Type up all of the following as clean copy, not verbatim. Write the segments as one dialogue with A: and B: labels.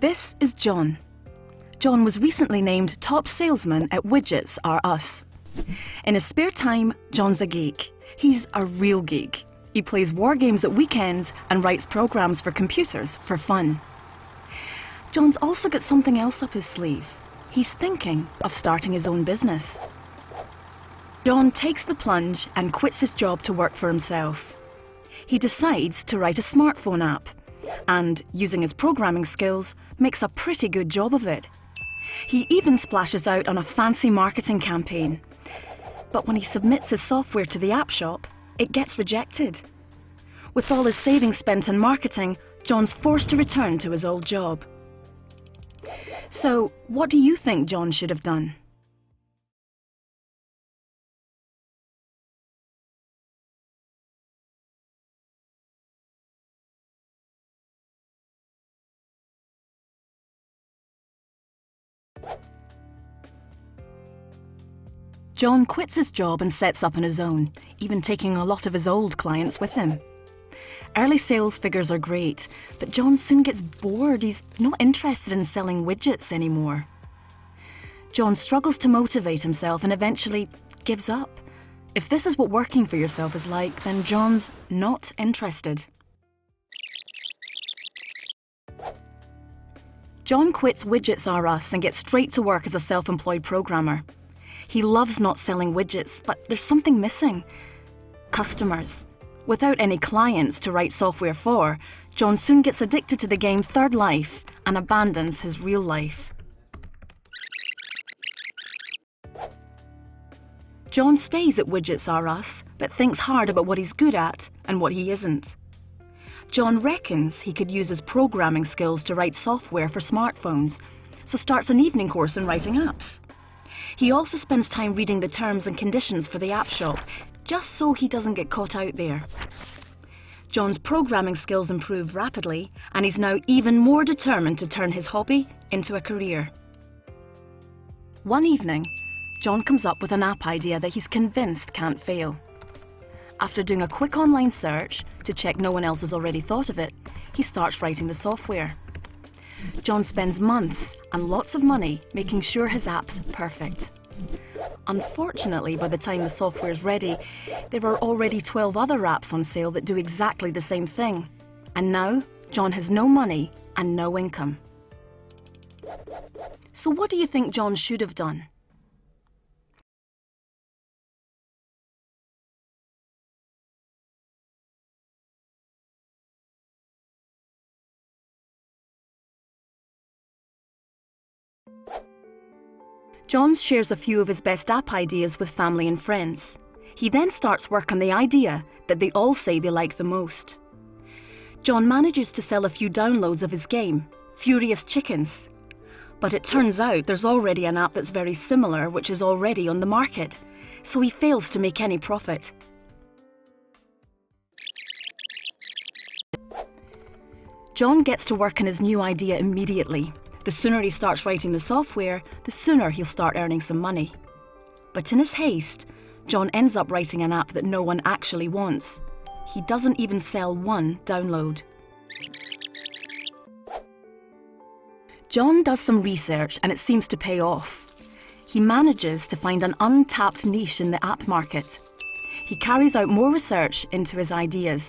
A: This is John. John was recently named top salesman at Widgets R Us. In his spare time, John's a geek. He's a real geek. He plays war games at weekends and writes programs for computers for fun. John's also got something else up his sleeve. He's thinking of starting his own business. John takes the plunge and quits his job to work for himself. He decides to write a smartphone app and, using his programming skills, makes a pretty good job of it. He even splashes out on a fancy marketing campaign. But when he submits his software to the app shop, it gets rejected. With all his savings spent on marketing, John's forced to return to his old job. So, what do you think John should have done? John quits his job and sets up on his own, even taking a lot of his old clients with him. Early sales figures are great, but John soon gets bored. He's not interested in selling widgets anymore. John struggles to motivate himself and eventually gives up. If this is what working for yourself is like, then John's not interested. John quits Widgets R Us and gets straight to work as a self-employed programmer. He loves not selling widgets, but there's something missing. Customers. Without any clients to write software for, John soon gets addicted to the game Third Life and abandons his real life. John stays at Widgets R Us, but thinks hard about what he's good at and what he isn't. John reckons he could use his programming skills to write software for smartphones, so starts an evening course in writing apps. He also spends time reading the terms and conditions for the app shop, just so he doesn't get caught out there. John's programming skills improve rapidly, and he's now even more determined to turn his hobby into a career. One evening, John comes up with an app idea that he's convinced can't fail. After doing a quick online search to check no one else has already thought of it, he starts writing the software. John spends months and lots of money making sure his app's perfect. Unfortunately, by the time the software is ready, there are already 12 other apps on sale that do exactly the same thing. And now, John has no money and no income. So what do you think John should have done? John shares a few of his best app ideas with family and friends. He then starts work on the idea that they all say they like the most. John manages to sell a few downloads of his game, Furious Chickens. But it turns out there's already an app that's very similar which is already on the market, so he fails to make any profit. John gets to work on his new idea immediately. The sooner he starts writing the software, the sooner he'll start earning some money. But in his haste, John ends up writing an app that no one actually wants. He doesn't even sell one download. John does some research and it seems to pay off. He manages to find an untapped niche in the app market. He carries out more research into his ideas,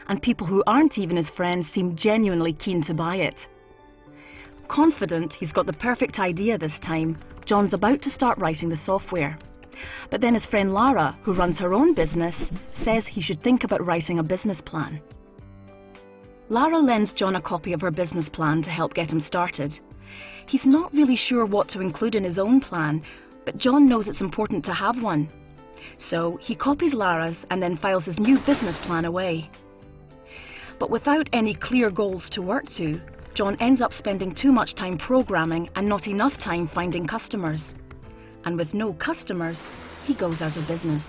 A: and people who aren't even his friends seem genuinely keen to buy it. Confident he's got the perfect idea this time, John's about to start writing the software. But then his friend Lara, who runs her own business, says he should think about writing a business plan. Lara lends John a copy of her business plan to help get him started. He's not really sure what to include in his own plan, but John knows it's important to have one. So he copies Lara's and then files his new business plan away. But without any clear goals to work to, John ends up spending too much time programming and not enough time finding customers. And with no customers, he goes out of business.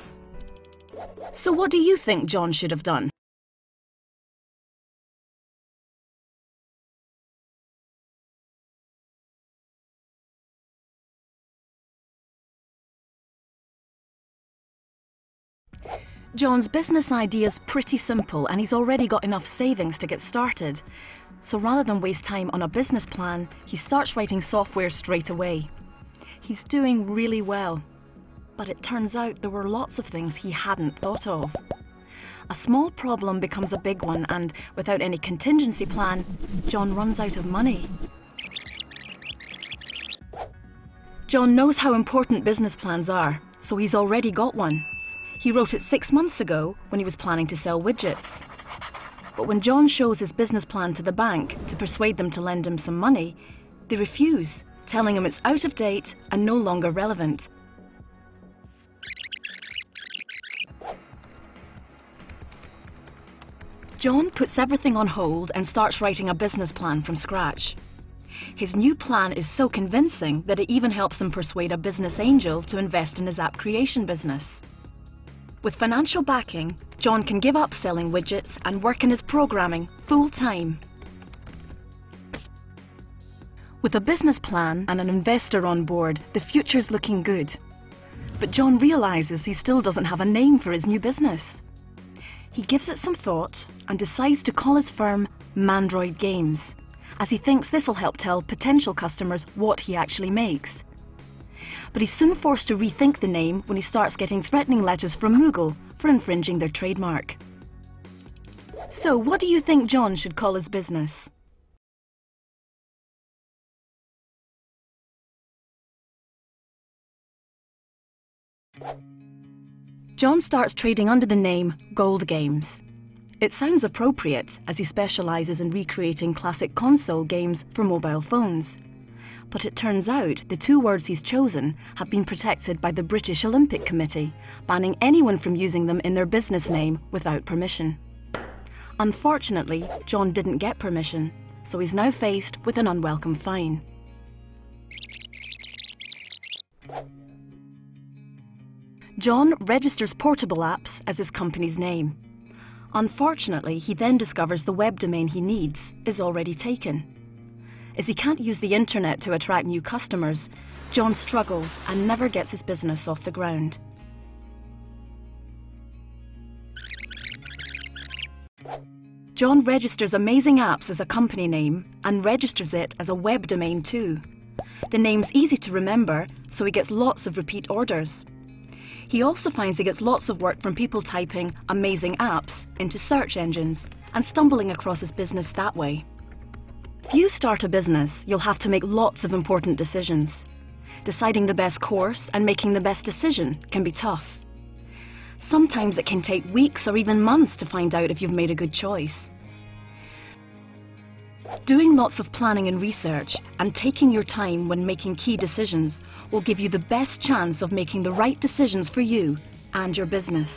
A: So what do you think John should have done? John's business idea is pretty simple and he's already got enough savings to get started. So rather than waste time on a business plan, he starts writing software straight away. He's doing really well. But it turns out there were lots of things he hadn't thought of. A small problem becomes a big one, and without any contingency plan, John runs out of money. John knows how important business plans are, so he's already got one. He wrote it 6 months ago when he was planning to sell widgets. But when John shows his business plan to the bank to persuade them to lend him some money, they refuse, telling him it's out of date and no longer relevant. John puts everything on hold and starts writing a business plan from scratch. His new plan is so convincing that it even helps him persuade a business angel to invest in his app creation business. With financial backing, John can give up selling widgets and work in his programming full-time. With a business plan and an investor on board, the future's looking good. But John realizes he still doesn't have a name for his new business. He gives it some thought and decides to call his firm Mandroid Games, as he thinks this will help tell potential customers what he actually makes. But he's soon forced to rethink the name when he starts getting threatening letters from Google for infringing their trademark. So what do you think John should call his business? John starts trading under the name Gold Games. It sounds appropriate as he specialises in recreating classic console games for mobile phones. But it turns out the 2 words he's chosen have been protected by the British Olympic Committee, banning anyone from using them in their business name without permission. Unfortunately, John didn't get permission, so he's now faced with an unwelcome fine. John registers Portable Apps as his company's name. Unfortunately, he then discovers the web domain he needs is already taken. As he can't use the internet to attract new customers, John struggles and never gets his business off the ground. John registers Amazing Apps as a company name and registers it as a web domain too. The name's easy to remember, so he gets lots of repeat orders. He also finds he gets lots of work from people typing Amazing Apps into search engines and stumbling across his business that way. If you start a business, you'll have to make lots of important decisions. Deciding the best course and making the best decision can be tough. Sometimes it can take weeks or even months to find out if you've made a good choice. Doing lots of planning and research and taking your time when making key decisions will give you the best chance of making the right decisions for you and your business.